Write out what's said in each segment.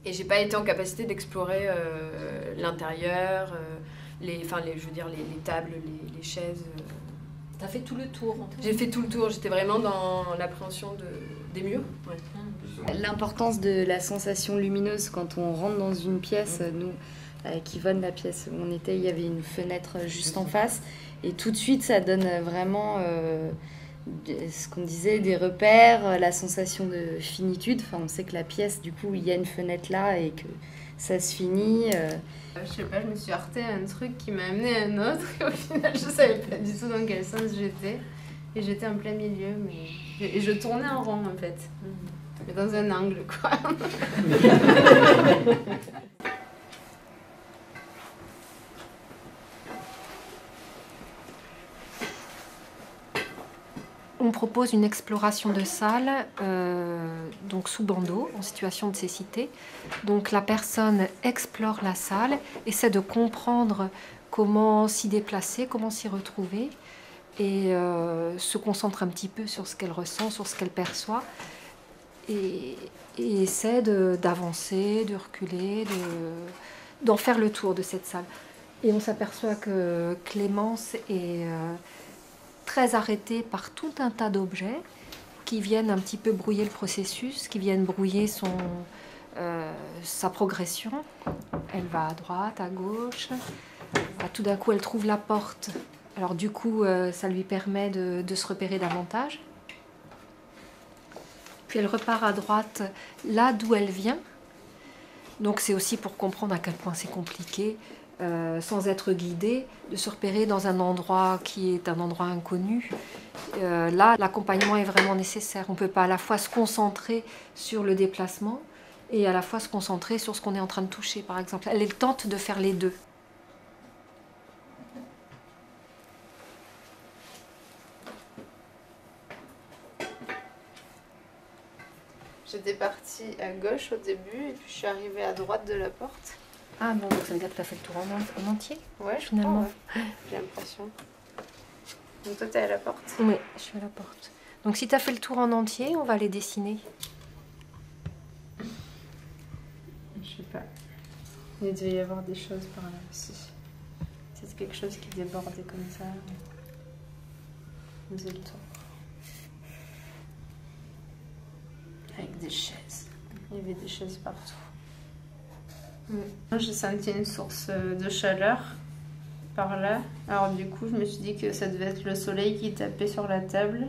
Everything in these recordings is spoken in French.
Et j'ai pas été en capacité d'explorer l'intérieur, les tables, les chaises. T'as fait tout le tour. J'ai fait tout le tour, j'étais vraiment dans l'appréhension des murs. Ouais. L'importance de la sensation lumineuse quand on rentre dans une pièce, nous, avec Yvonne, la pièce où on était, il y avait une fenêtre juste en face. Et tout de suite, ça donne vraiment ce qu'on disait, des repères, la sensation de finitude. Enfin, on sait que la pièce, du coup, il y a une fenêtre là et que ça se finit. Je sais pas, je me suis heurtée à un truc qui m'a amené à un autre. Et au final, je savais pas du tout dans quel sens j'étais. Et j'étais en plein milieu, et je tournais en rond en fait. Mais dans un angle, quoi. On propose une exploration de salle, donc sous bandeau, en situation de cécité. Donc la personne explore la salle, essaie de comprendre comment s'y déplacer, comment s'y retrouver, et se concentre un petit peu sur ce qu'elle ressent, sur ce qu'elle perçoit, et essaie d'avancer, de reculer, d'en faire le tour de cette salle. Et on s'aperçoit que Clémence est très arrêtée par tout un tas d'objets qui viennent un petit peu brouiller le processus, qui viennent brouiller sa progression. Elle va à droite, à gauche. Tout d'un coup, elle trouve la porte. Alors du coup, ça lui permet de se repérer davantage. Puis elle repart à droite, là d'où elle vient. Donc c'est aussi pour comprendre à quel point c'est compliqué, sans être guidée, de se repérer dans un endroit qui est un endroit inconnu. Là, l'accompagnement est vraiment nécessaire. On ne peut pas à la fois se concentrer sur le déplacement et à la fois se concentrer sur ce qu'on est en train de toucher, par exemple. Elle tente de faire les deux. J'étais partie à gauche au début et puis je suis arrivée à droite de la porte. Ah bon, donc ça veut dire que tu as fait le tour en entier? Ouais, finalement. Ouais. J'ai l'impression. Donc toi, t'es à la porte? Oui, je suis à la porte. Donc si tu as fait le tour en entier, on va les dessiner. Je sais pas. Il devait y avoir des choses par là aussi. C'est quelque chose qui débordait comme ça. On faisait le tour. Avec des chaises. Il y avait des chaises partout. J'ai senti une source de chaleur par là. Alors du coup, je me suis dit que ça devait être le soleil qui tapait sur la table.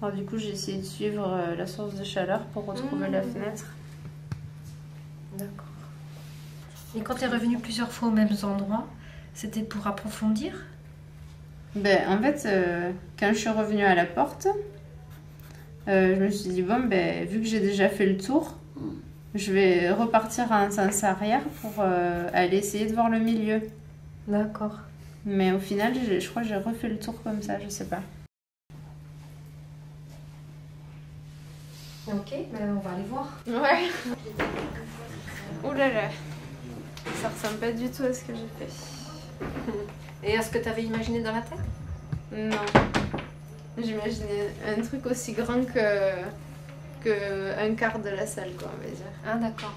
Alors du coup, j'ai essayé de suivre la source de chaleur pour retrouver la fenêtre. D'accord. Et quand tu es revenu plusieurs fois aux mêmes endroits, c'était pour approfondir? Ben, en fait, quand je suis revenue à la porte, je me suis dit, bon, ben, vu que j'ai déjà fait le tour, je vais repartir en sens arrière pour aller essayer de voir le milieu. D'accord. Mais au final, je crois que j'ai refait le tour comme ça, je sais pas. Ok, ben on va aller voir. Ouais. Ouh là là. Ça ressemble pas du tout à ce que j'ai fait. Et à ce que tu avais imaginé dans la tête? Non. J'imaginais un truc aussi grand que un quart de la salle, quoi, on va dire. Ah d'accord.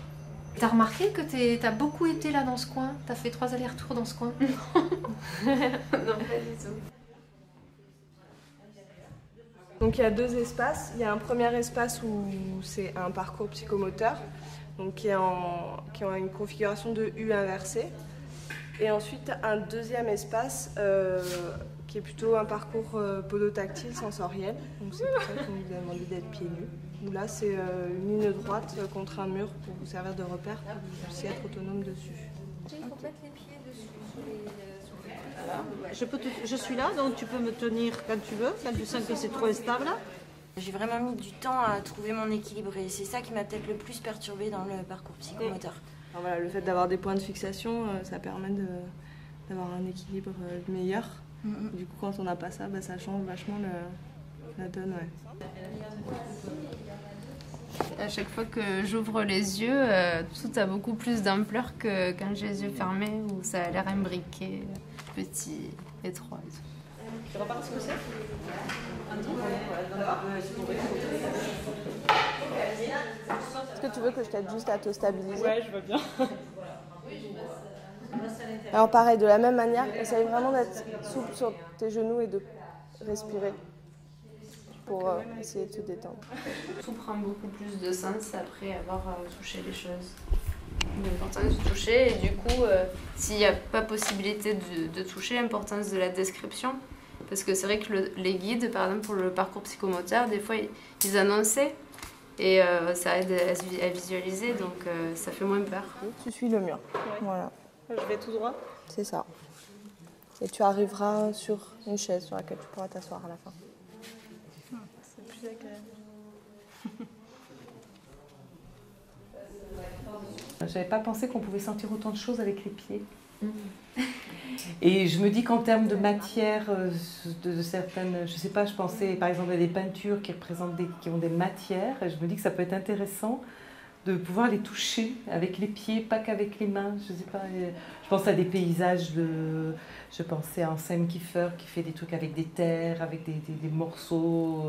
T'as remarqué que t'as beaucoup été là dans ce coin? T'as fait 3 allers-retours dans ce coin? Non, pas du tout. Donc il y a 2 espaces. Il y a un premier espace où c'est un parcours psychomoteur, donc qui est en une configuration de U inversée. Et ensuite un deuxième espace qui est plutôt un parcours podotactile sensoriel. Donc c'est pour ça qu'on nous a demandé d'être pieds nus. Où là c'est une ligne droite contre un mur pour vous servir de repère, pour que vous puissiez être autonome dessus. Il faut mettre les pieds dessus sur les Je suis là, donc tu peux me tenir quand tu veux, quand tu sens que c'est trop instable. J'ai vraiment mis du temps à trouver mon équilibre et c'est ça qui m'a peut-être le plus perturbée dans le parcours psychomoteur. Alors voilà, le fait d'avoir des points de fixation, ça permet d'avoir un équilibre meilleur. Du coup, quand on n'a pas ça, ça change vachement la donne. Ouais. À chaque fois que j'ouvre les yeux, tout a beaucoup plus d'ampleur que quand j'ai les yeux fermés où ça a l'air imbriqué, petit, étroit. Tu repars ce que c'est? Est-ce que tu veux que je t'aide juste à te stabiliser? Ouais, je veux bien. Alors pareil, de la même manière, essaye vraiment d'être souple sur tes genoux et de respirer pour essayer de te détendre. Tout prend beaucoup plus de sens après avoir touché les choses. L'importance de toucher et du coup, s'il n'y a pas possibilité de toucher, l'importance de la description. Parce que c'est vrai que les guides, par exemple pour le parcours psychomoteur, des fois ils annonçaient et ça aide à visualiser, donc ça fait moins peur. Tu suis le mur, Ouais. voilà, Je vais tout droit. c'est ça. Et tu arriveras sur une chaise sur laquelle tu pourras t'asseoir à la fin. C'est plus agréable. J'avais pas pensé qu'on pouvait sentir autant de choses avec les pieds. Et je me dis qu'en termes de matière, de certaines, je sais pas, je pensais par exemple à des peintures qui ont des matières, et je me dis que ça peut être intéressant de pouvoir les toucher avec les pieds, pas qu'avec les mains. Je sais pas, je pense à des paysages je pensais à un Sam Kiefer qui fait des trucs avec des terres, avec des morceaux.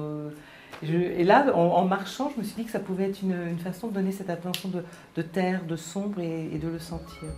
Et là, en marchant, je me suis dit que ça pouvait être une façon de donner cette attention de terre, de sombre et de le sentir.